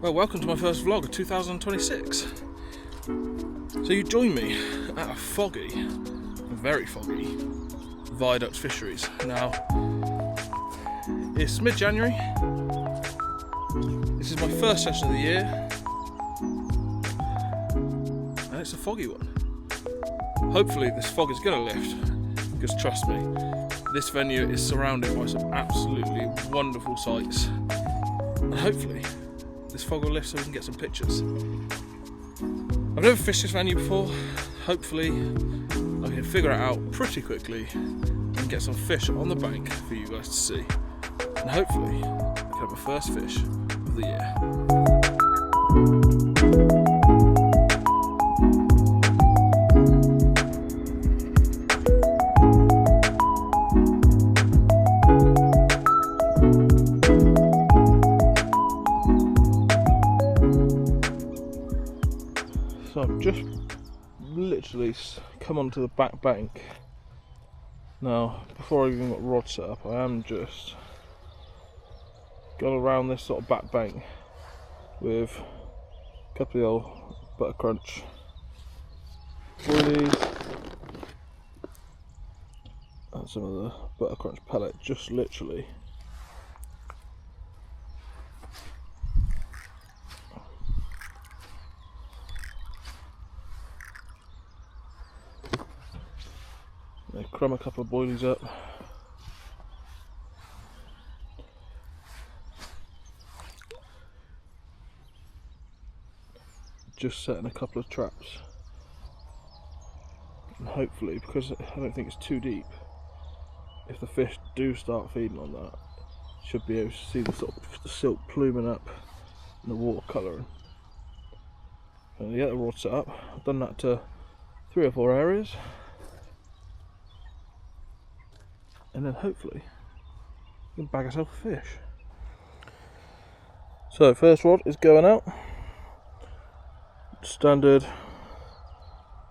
Well, welcome to my first vlog of 2026. So you join me at a foggy, very foggy, Viaduct Fisheries. Now, it's mid-January. This is my first session of the year. And it's a foggy one. Hopefully this fog is going to lift, because trust me, this venue is surrounded by some absolutely wonderful sights. And hopefully this fog will lift so we can get some pictures. I've never fished this venue before. Hopefully I can figure it out pretty quickly and get some fish on the bank for you guys to see. And hopefully I can have a first fish of the year. So I've just literally come onto the back bank. Now, before I even got rod set up, I am just going around this sort of back bank with a couple of the old butter crunch boilies and some of the butter crunch pellet, just literally. Crumb a couple of boilies up. Just setting a couple of traps. And hopefully, because I don't think it's too deep, if the fish do start feeding on that, should be able to see the sort of the silk pluming up and the water colouring. And to get the rod set up, I've done that to 3 or 4 areas. And then hopefully you can bag yourself a fish. So first rod is going out. Standard.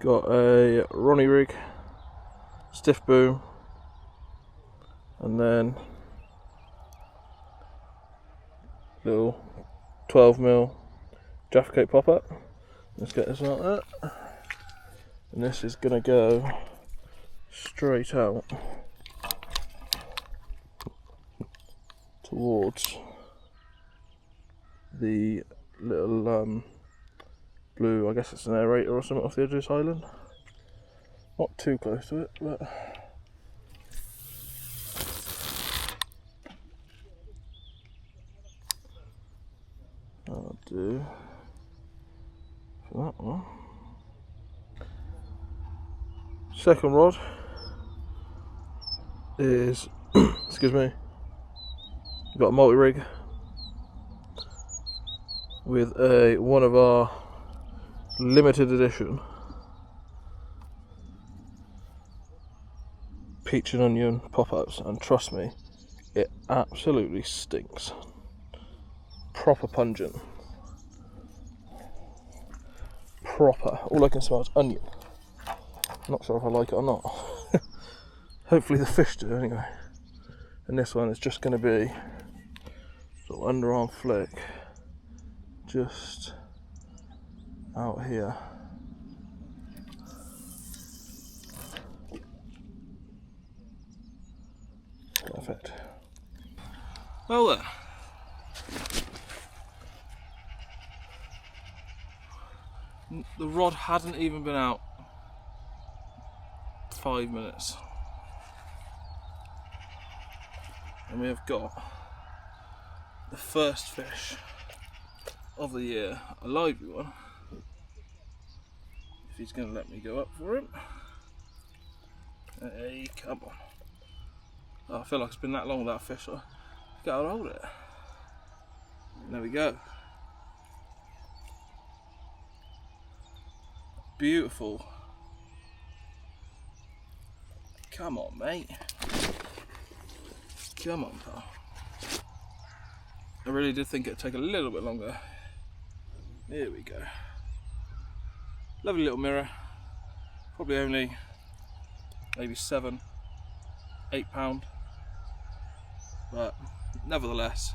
Got a Ronnie rig, stiff boom, and then little 12mm Jaffa Cake pop up. Let's get this like that. And this is gonna go straight out towards the little blue, I guess it's an aerator or something off the edge of this island. Not too close to it, but I'll do for that one. Second rod is excuse me, we've got a multi-rig with one of our limited edition peach and onion pop-ups, and trust me, it absolutely stinks. Proper pungent. Proper. All I can smell is onion. I'm not sure if I like it or not. Hopefully the fish do anyway. And this one is just going to be sort of underarm flick, just out here. Perfect. Well then, the rod hadn't even been out 5 minutes. And we have got the first fish of the year, a lively one, if he's going to let me go up for him. Hey, come on. Oh, I feel like it's been that long without a fish, so I've got to hold it. There we go. Beautiful. Come on, mate. Come on, pal. I really did think it'd take a little bit longer. Here we go. Lovely little mirror. Probably only maybe 7, 8 pound. But nevertheless,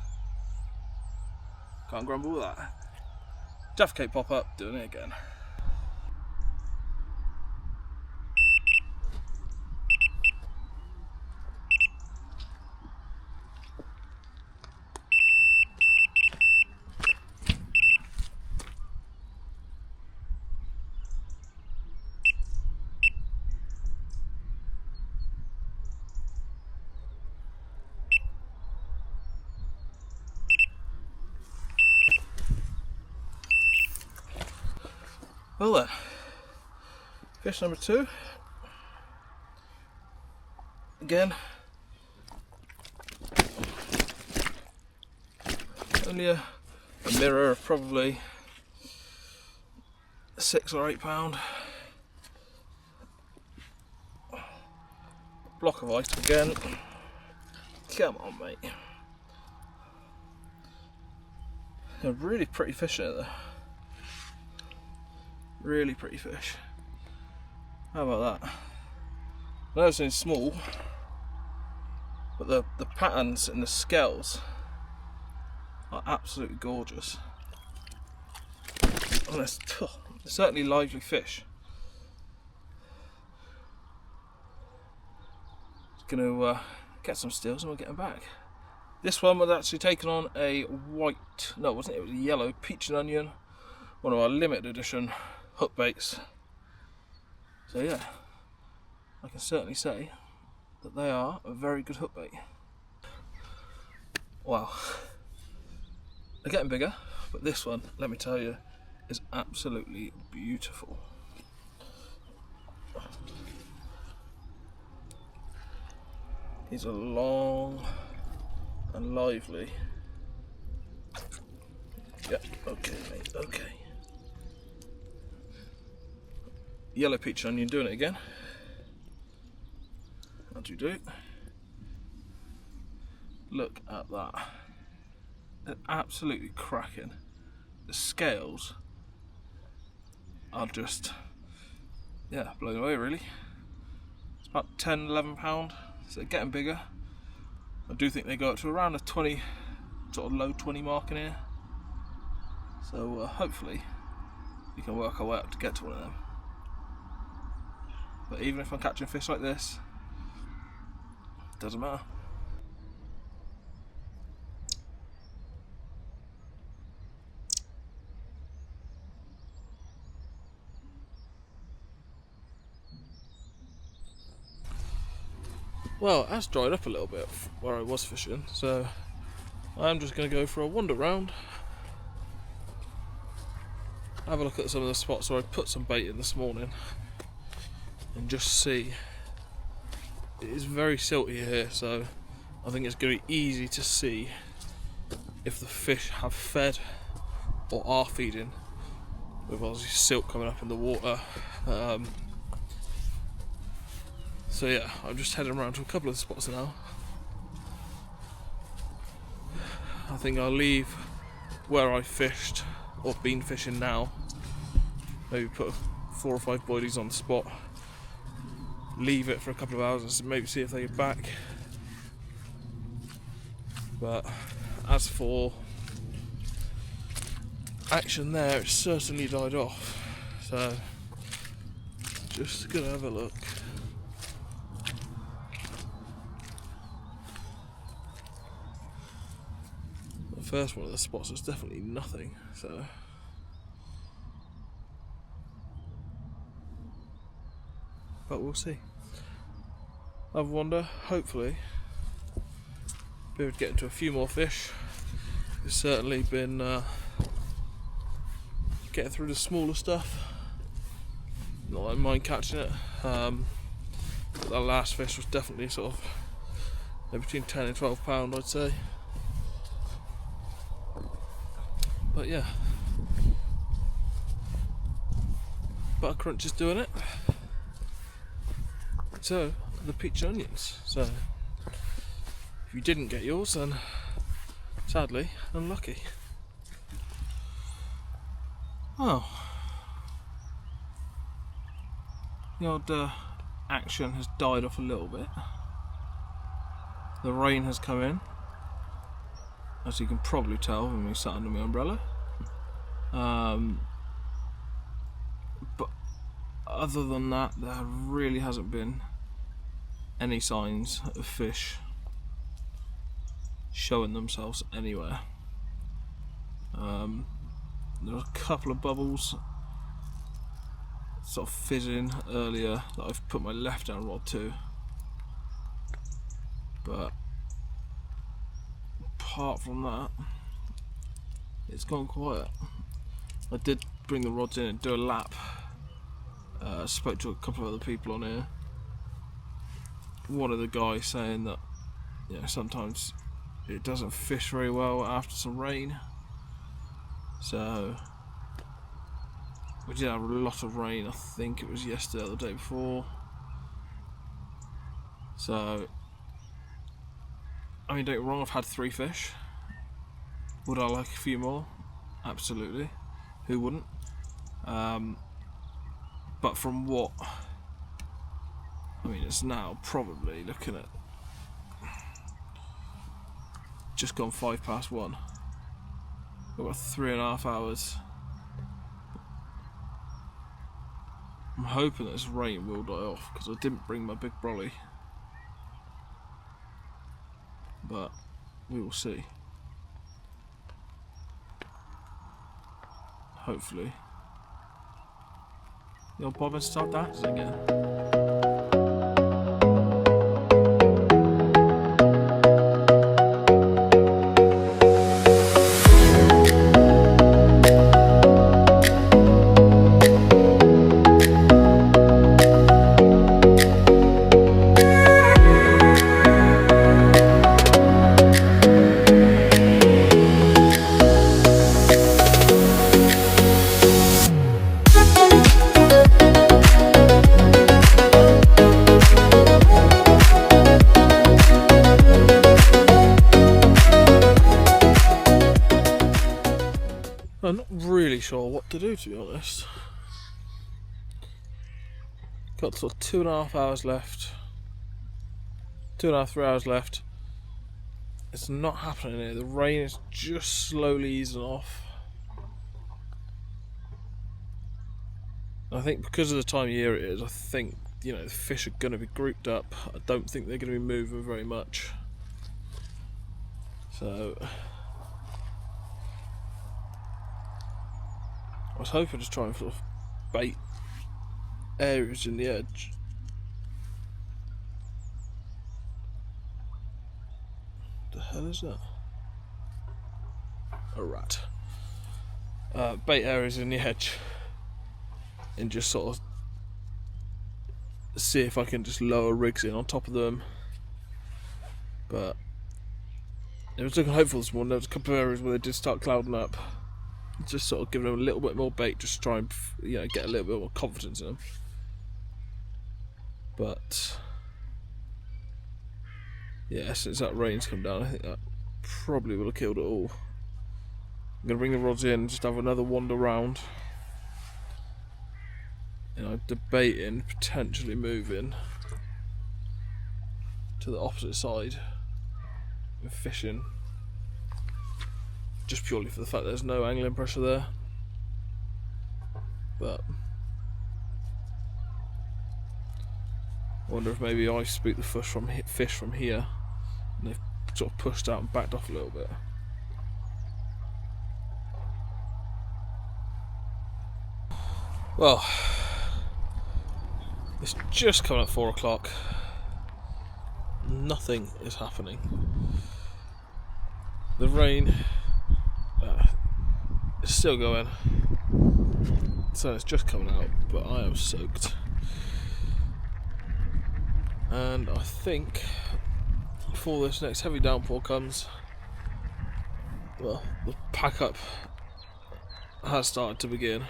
can't grumble with that. Defecate pop up, doing it again. Well then, fish number 2. Again, only a mirror of probably 6 or 8 pound. Block of ice again. Come on, mate. A really pretty fish in it though. Really pretty fish. How about that? I know it's only small, but the patterns in the scales are absolutely gorgeous. And it's certainly lively fish. Just going to get some stills and we'll get them back. This one was actually taken on a white, no it wasn't, it was a yellow peach and onion, one of our limited edition hook baits. So yeah, I can certainly say that they are a very good hook bait. Wow, they're getting bigger, but this one, let me tell you, is absolutely beautiful. He's a long and lively. Yep, okay mate, okay. Yellow peach onion, doing it again. How do you do? Look at that. They're absolutely cracking. The scales are just, yeah, blown away really. It's about 10, 11 pound, so they're getting bigger. I do think they go up to around a 20, sort of low 20 mark in here. So hopefully we can work our way up to get to one of them. But even if I'm catching fish like this, it doesn't matter. Well, it has dried up a little bit where I was fishing, so I'm just going to go for a wander round, have a look at some of the spots where I put some bait in this morning, and just see. It is very silty here, so I think it's going to be easy to see if the fish have fed or are feeding, with obviously silt coming up in the water. So yeah, I'm just heading around to a couple of the spots now. I think I'll leave where I fished or been fishing now. Maybe put 4 or 5 boilies on the spot. Leave it for a couple of hours and maybe see if they get back. But as for action there, it's certainly died off. So just gonna have a look. The first one of the spots was definitely nothing, so but we'll see. Have a wander, hopefully be able to get into a few more fish. It's certainly been getting through the smaller stuff. Not that I mind catching it. But that last fish was definitely sort of between 10 and 12 pound, I'd say. But yeah, butter crunch is doing it. So the peach onions. So if you didn't get yours, then sadly unlucky. Oh, the old action has died off a little bit. The rain has come in, as you can probably tell when we sat under my umbrella. But other than that, there really hasn't been any signs of fish showing themselves anywhere. There were a couple of bubbles sort of fizzing earlier that I've put my left down rod to, but apart from that, it's gone quiet. I did bring the rods in and do a lap. Spoke to a couple of other people on here. One of the guys saying that, you know, sometimes it doesn't fish very well after some rain. So we did have a lot of rain. I think it was yesterday or the day before. So, I mean, don't get me wrong, I've had 3 fish. Would I like a few more? Absolutely. Who wouldn't? But from what, I mean, it's now probably looking at just gone 1:05. We've got 3.5 hours. I'm hoping that this rain will die off, because I didn't bring my big brolly. But we will see. Hopefully. The old bobbin start dancing again. I'm not really sure what to do, to be honest. Got sort of 2.5 hours left. 2.5, 3 hours left. It's not happening here. The rain is just slowly easing off. I think because of the time of year it is, I think, you know, the fish are going to be grouped up. I don't think they're going to be moving very much. So I was hoping to try and sort of bait areas in the edge. The hell is that? A rat. Bait areas in the edge and just sort of see if I can just lower rigs in on top of them. But it was looking hopeful this morning. There was a couple of areas where they did start clouding up. Just sort of giving them a little bit more bait, just to try and, you know, get a little bit more confidence in them. But yeah, since that rain's come down, I think that probably will have killed it all. I'm going to bring the rods in and just have another wander round. You know, debating potentially moving to the opposite side and fishing, just purely for the fact there's no angling pressure there. But I wonder if maybe I spooked the fish from here and they've sort of pushed out and backed off a little bit. Well, it's just coming at 4 o'clock. Nothing is happening. The rain is still going. So it's just coming out, but I am soaked. And I think before this next heavy downpour comes, well, the pack up has started to begin.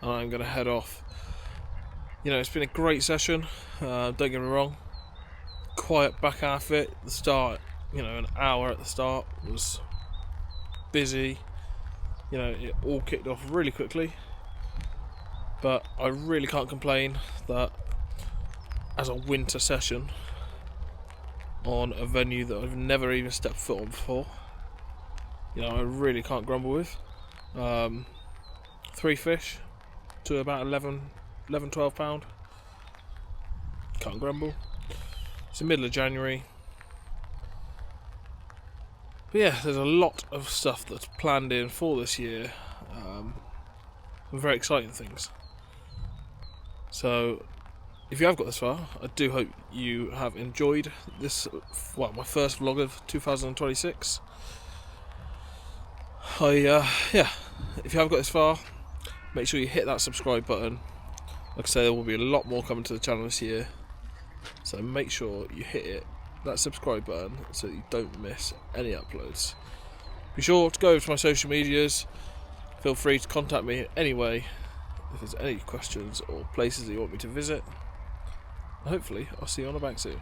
And I'm going to head off. You know, it's been a great session, don't get me wrong. Quiet back half it. The start, you know, an hour at the start was busy. You know, it all kicked off really quickly. But I really can't complain that as a winter session on a venue that I've never even stepped foot on before, you know, I really can't grumble with. 3 fish to about 12 pound. Can't grumble. It's the middle of January. But yeah, there's a lot of stuff that's planned in for this year. Some very exciting things. So, if you have got this far, I do hope you have enjoyed this, my first vlog of 2026. Yeah, if you have got this far, make sure you hit that subscribe button. Like I say, there will be a lot more coming to the channel this year. So make sure you hit that subscribe button so that you don't miss any uploads. Be sure to go over to my social medias. Feel free to contact me anyway if there's any questions or places that you want me to visit. And hopefully I'll see you on the bank soon.